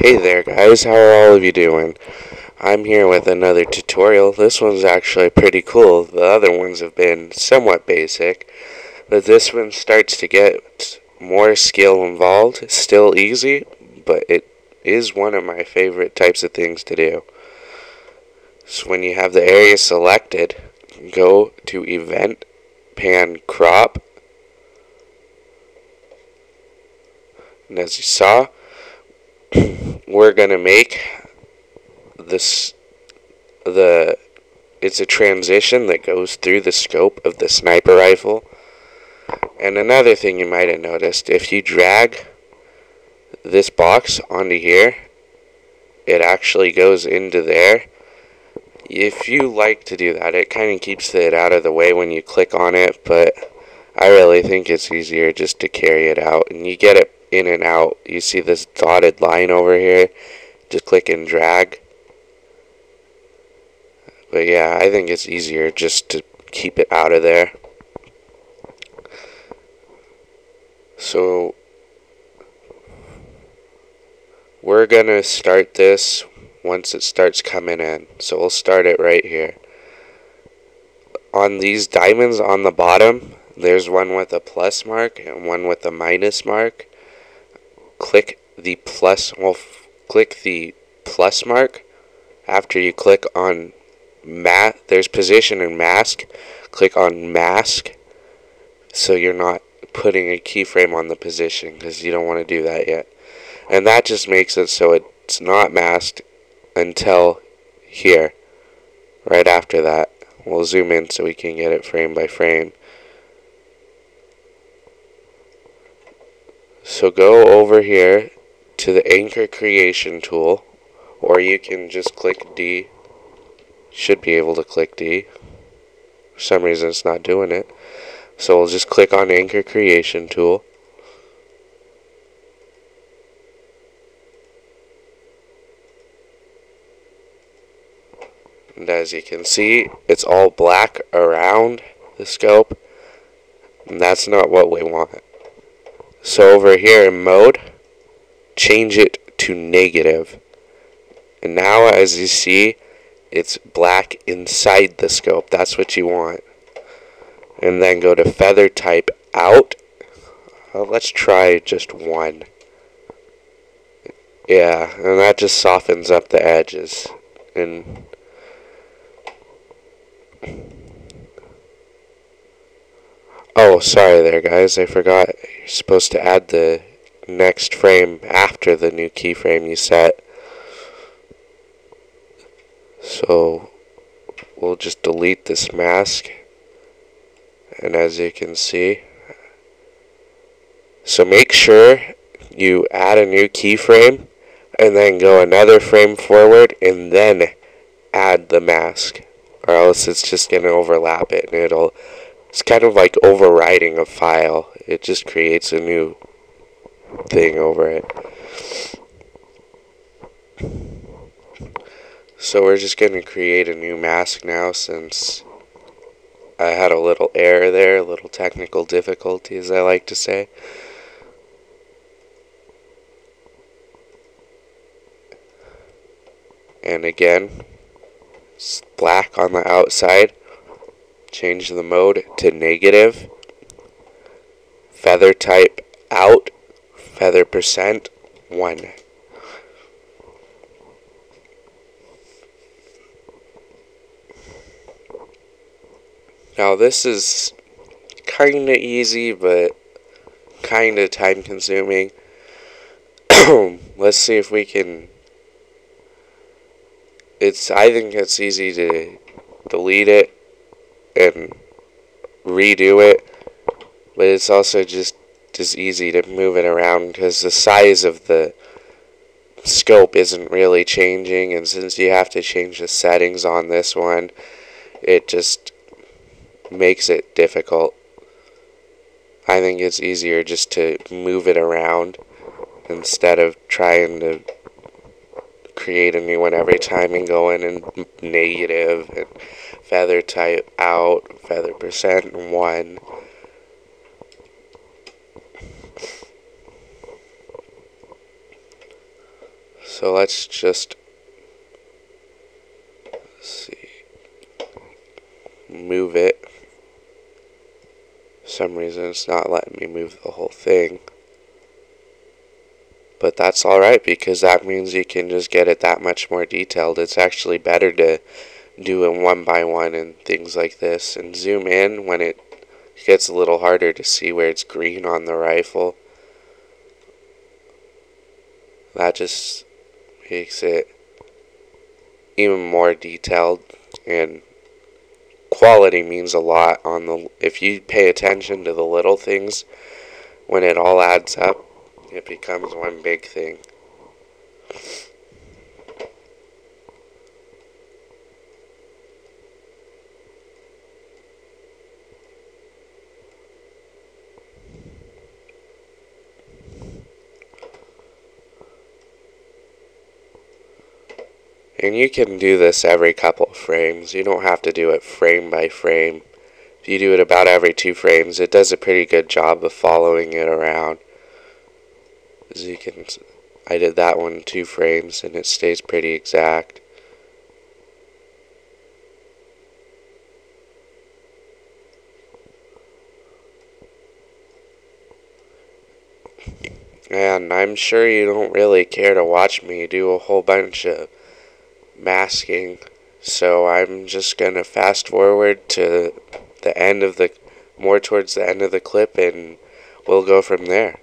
Hey there guys, how are all of you doing? I'm here with another tutorial. This one's actually pretty cool. The other ones have been somewhat basic, but this one starts to get more skill involved. It's still easy, but it is one of my favorite types of things to do. So when you have the area selected, go to Event, Pan, Crop, and as you saw, we're going to make this it's a transition that goes through the scope of the sniper rifle. And another thing you might have noticed, if you drag this box onto here, it actually goes into there. If you like to do that, it kind of keeps it out of the way when you click on it, but I really think it's easier just to carry it out, and you get it in and out. You see this dotted line over here, just click and drag. But yeah, I think it's easier just to keep it out of there. So we're gonna start this once it starts coming in. So we'll start it right here. On these diamonds on the bottom, there's one with a plus mark and one with a minus mark. Click the plus, click the plus mark. After you click on there's position and mask. Click on mask so you're not putting a keyframe on the position, because you don't want to do that yet. And that just makes it so it's not masked until here. Right after that, we'll zoom in so we can get it frame by frame. So go over here to the anchor creation tool, or you can just click D. Should be able to click D. For some reason it's not doing it. So we'll just click on anchor creation tool. And as you can see, it's all black around the scope, and that's not what we want. So over here in mode, change it to negative. And now as you see, it's black inside the scope. That's what you want. And then go to feather type out. Let's try just one. Yeah, and that just softens up the edges. And oh, sorry there guys, I forgot. You're supposed to add the next frame after the new keyframe you set. So we'll just delete this mask, and as you can see, so make sure you add a new keyframe and then go another frame forward and then add the mask, or else it's just going to overlap it, and it's kind of like overwriting a file. It just creates a new thing over it. So we're just going to create a new mask now, since I had a little error there, a little technical difficulty, as I like to say. And again, it's black on the outside. Change the mode to negative. Feather type out. Feather percent 1. Now this is kinda easy, but kinda time consuming. Let's see if we can. I think it's easy to delete it and redo it, but it's also just as easy to move it around, because the size of the scope isn't really changing, and since you have to change the settings on this one, it just makes it difficult. I think it's easier just to move it around instead of trying to create a new one every time and go in and negative and feather type out, feather percent 1. So let's just see, move it. For some reason it's not letting me move the whole thing. But that's alright, because that means you can just get it that much more detailed. It's actually better to do it one by one and things like this, and zoom in when it gets a little harder to see where it's green on the rifle. That just makes it even more detailed, and quality means a lot on the, if you pay attention to the little things, when it all adds up, it becomes one big thing. And you can do this every couple of frames. You don't have to do it frame by frame. If you do it about every 2 frames, it does a pretty good job of following it around. As you can, I did that one in 2 frames and it stays pretty exact. And I'm sure you don't really care to watch me do a whole bunch of masking, so I'm just gonna fast forward to the end of the, more towards the end of the clip, and we'll go from there.